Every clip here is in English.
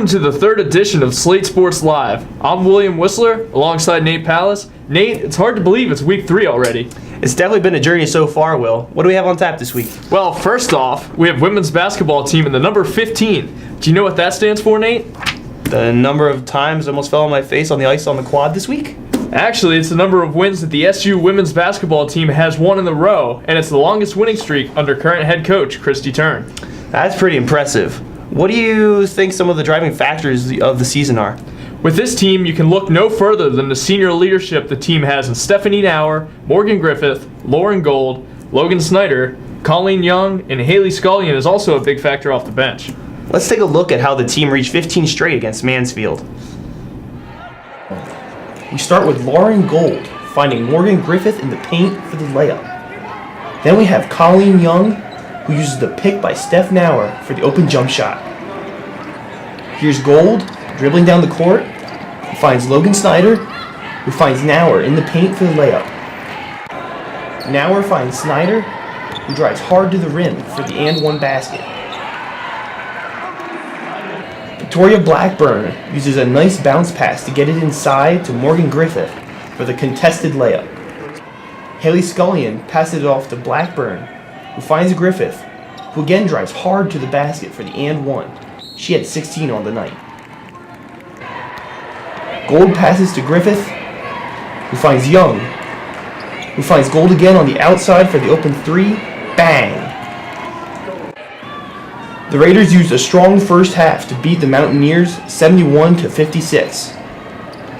Welcome to the third edition of Slate Sports Live. I'm William Whistler, alongside Nate Pallas. Nate, it's hard to believe it's week 3 already. It's definitely been a journey so far, Will. What do we have on tap this week? Well, first off, we have women's basketball team in the number 15. Do you know what that stands for, Nate? The number of times I almost fell on my face on the ice on the quad this week? Actually, it's the number of wins that the SU women's basketball team has won in a row, and it's the longest winning streak under current head coach Christy Turn. That's pretty impressive. What do you think some of the driving factors of the season are? With this team, you can look no further than the senior leadership the team has in Stephanie Nauer, Morgan Griffith, Lauren Gold, Logan Snyder, Colleen Young, and Haley Scullion is also a big factor off the bench. Let's take a look at how the team reached 15 straight against Mansfield. We start with Lauren Gold, finding Morgan Griffith in the paint for the layup. Then we have Colleen Young, who uses the pick by Steph Nauer for the open jump shot. Here's Gold, dribbling down the court, who finds Logan Snyder, who finds Nauer in the paint for the layup. Nauer finds Snyder, who drives hard to the rim for the and one basket. Victoria Blackburn uses a nice bounce pass to get it inside to Morgan Griffith for the contested layup. Haley Scullion passes it off to Blackburn, who finds Griffith, who again drives hard to the basket for the and one. She had 16 on the night. Gold passes to Griffith, who finds Young, who finds Gold again on the outside for the open three. Bang! The Raiders used a strong first half to beat the Mountaineers 71-56.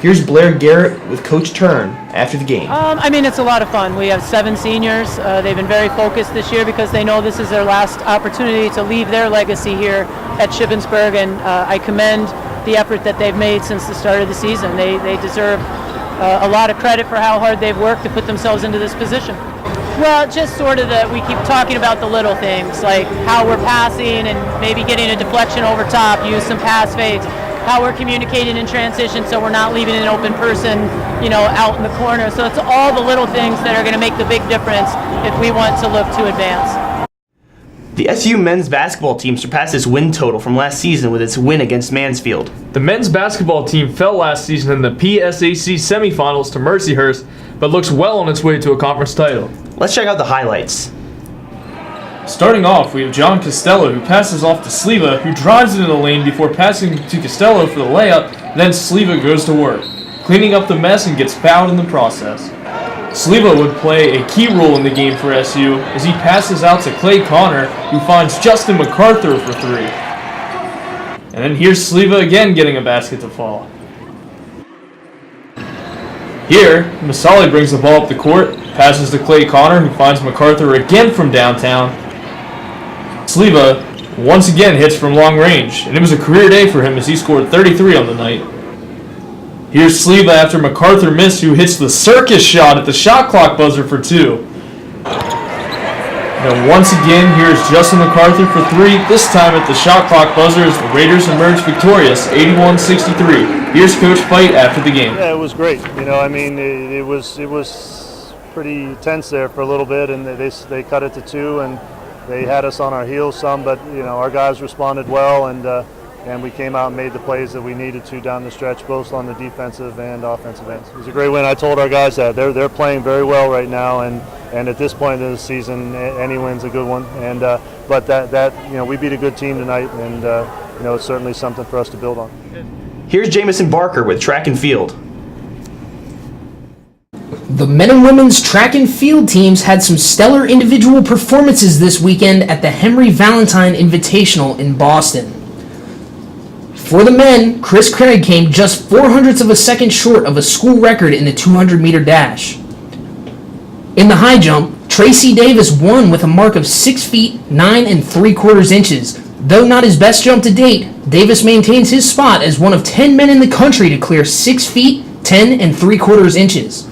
Here's Blair Garrett with Coach Turn after the game. It's a lot of fun. We have 7 seniors. They've been very focused this year because they know this is their last opportunity to leave their legacy here at Shippensburg, and I commend the effort that they've made since the start of the season. They deserve a lot of credit for how hard they've worked to put themselves into this position. Well, just sort of we keep talking about the little things, like how we're passing and maybe getting a deflection over top, use some pass fakes, how we're communicating in transition so we're not leaving an open person, out in the corner. So it's all the little things that are going to make the big difference if we want to look to advance. The SU men's basketball team surpassed its win total from last season with its win against Mansfield. The men's basketball team fell last season in the PSAC semifinals to Mercyhurst, but looks well on its way to a conference title. Let's check out the highlights. Starting off, we have John Costello, who passes off to Sleva, who drives into the lane before passing to Costello for the layup, then Sleva goes to work, cleaning up the mess and gets fouled in the process. Sleva would play a key role in the game for SU as he passes out to Clay Connor, who finds Justin MacArthur for 3. And then here's Sleva again getting a basket to fall. Here, Masali brings the ball up the court, passes to Clay Connor, who finds MacArthur again from downtown. Sleva once again hits from long range, and it was a career day for him as he scored 33 on the night. Here's Sleva after MacArthur missed, who hits the circus shot at the shot clock buzzer for 2. And once again, here's Justin MacArthur for 3, this time at the shot clock buzzer as the Raiders emerge victorious, 81-63. Here's Coach Fight after the game. Yeah, it was great. It was pretty tense there for a little bit, and they cut it to 2, and they had us on our heels some, but our guys responded well, and we came out and made the plays that we needed to down the stretch, both on the defensive and offensive ends. It was a great win. I told our guys that they're playing very well right now, and at this point in the season, any win's a good one. And but that we beat a good team tonight, and it's certainly something for us to build on. Here's Jamison Barker with track and field. The men and women's track and field teams had some stellar individual performances this weekend at the Henry Valentine Invitational in Boston. For the men, Chris Craig came just 0.04 of a second short of a school record in the 200-meter dash. In the high jump, Tracy Davis won with a mark of 6 feet 9 3/4 inches. Though not his best jump to date, Davis maintains his spot as one of 10 men in the country to clear 6 feet 10 3/4 inches.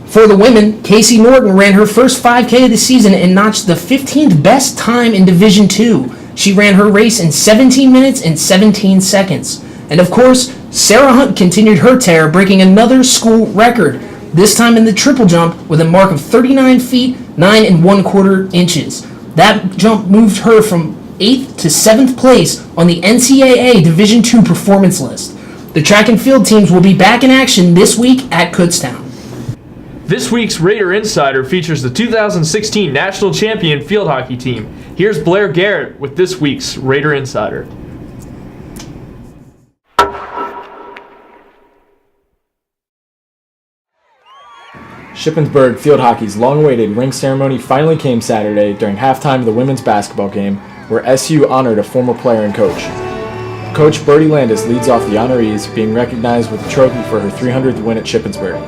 For the women, Casey Norton ran her first 5K of the season and notched the 15th best time in Division II. She ran her race in 17 minutes and 17 seconds. And of course, Sarah Hunt continued her tear, breaking another school record, this time in the triple jump with a mark of 39 feet 9 1/4 inches. That jump moved her from 8th to 7th place on the NCAA Division II performance list. The track and field teams will be back in action this week at Kutztown. This week's Raider Insider features the 2016 national champion field hockey team. Here's Blair Garrett with this week's Raider Insider. Shippensburg field hockey's long-awaited ring ceremony finally came Saturday during halftime of the women's basketball game, where SU honored a former player and coach. Coach Bertie Landis leads off the honorees, being recognized with a trophy for her 300th win at Shippensburg.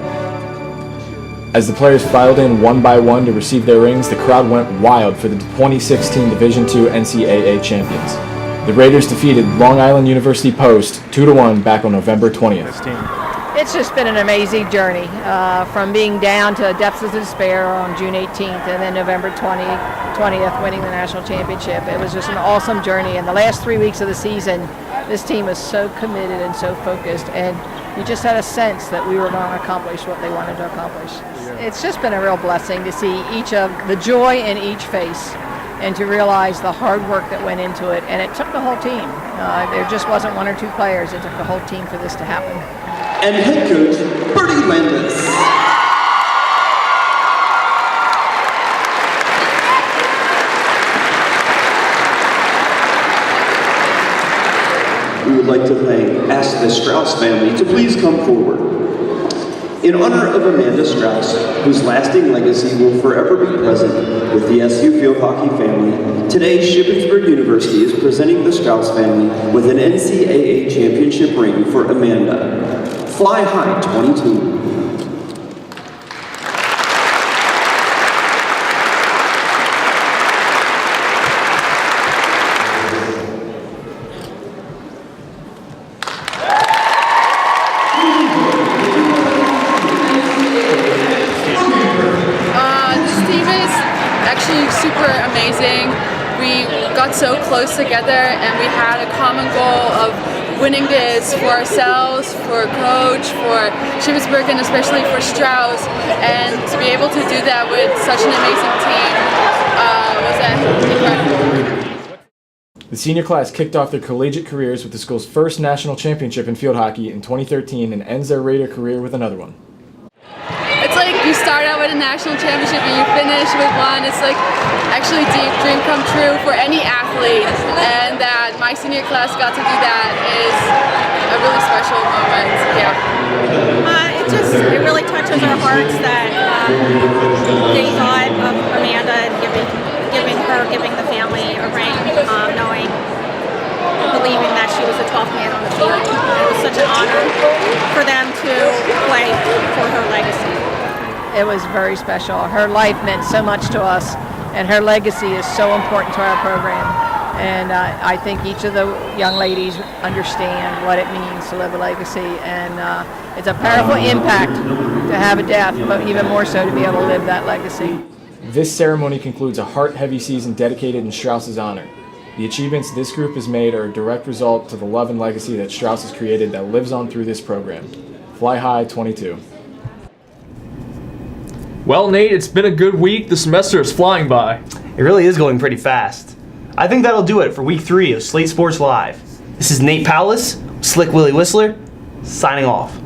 As the players filed in one by one to receive their rings, the crowd went wild for the 2016 Division II NCAA champions. The Raiders defeated Long Island University Post 2-1 back on November 20th. It's just been an amazing journey, from being down to depths of despair on June 18th and then November 20th winning the national championship. It was just an awesome journey, and the last 3 weeks of the season, this team was so committed and so focused, and you just had a sense that we were going to accomplish what they wanted to accomplish. It's just been a real blessing to see each of the joy in each face and to realize the hard work that went into it, and it took the whole team. There just wasn't one or two players, it took the whole team for this to happen. And head coach Bertie Landis. We would like to ask the Strauss family to please come forward. In honor of Amanda Strauss, whose lasting legacy will forever be present with the SU field hockey family, today Shippensburg University is presenting the Strauss family with an NCAA championship ring for Amanda. Fly High 22. This team is actually super amazing. We got so close together and we had a common goal of winning this for ourselves, for coach, for Shippensburg, and especially for Strauss. And to be able to do that with such an amazing team was incredible. The senior class kicked off their collegiate careers with the school's first national championship in field hockey in 2013 and ends their Raider career with another one. It's like you start out with a national championship and you finish with one. It's like actually a dream come true for any athlete, and that my senior class got to do that is a really special moment. It really touches our hearts that they thought of Amanda and giving the family a ring, knowing, believing that she was the 12th man on the field. It was such an honor for them to play for her legacy. It was very special. Her life meant so much to us, and her legacy is so important to our program. And I think each of the young ladies understand what it means to live a legacy, and it's a powerful impact to have a death, but even more so to be able to live that legacy. This ceremony concludes a heart-heavy season dedicated in Strauss's honor. The achievements this group has made are a direct result to the love and legacy that Strauss has created that lives on through this program. Fly High 22. Well, Nate, it's been a good week. The semester is flying by. It really is going pretty fast. I think that'll do it for week 3 of Slate Sports Live. This is Nate Powlis, Slick Willie Whistler, signing off.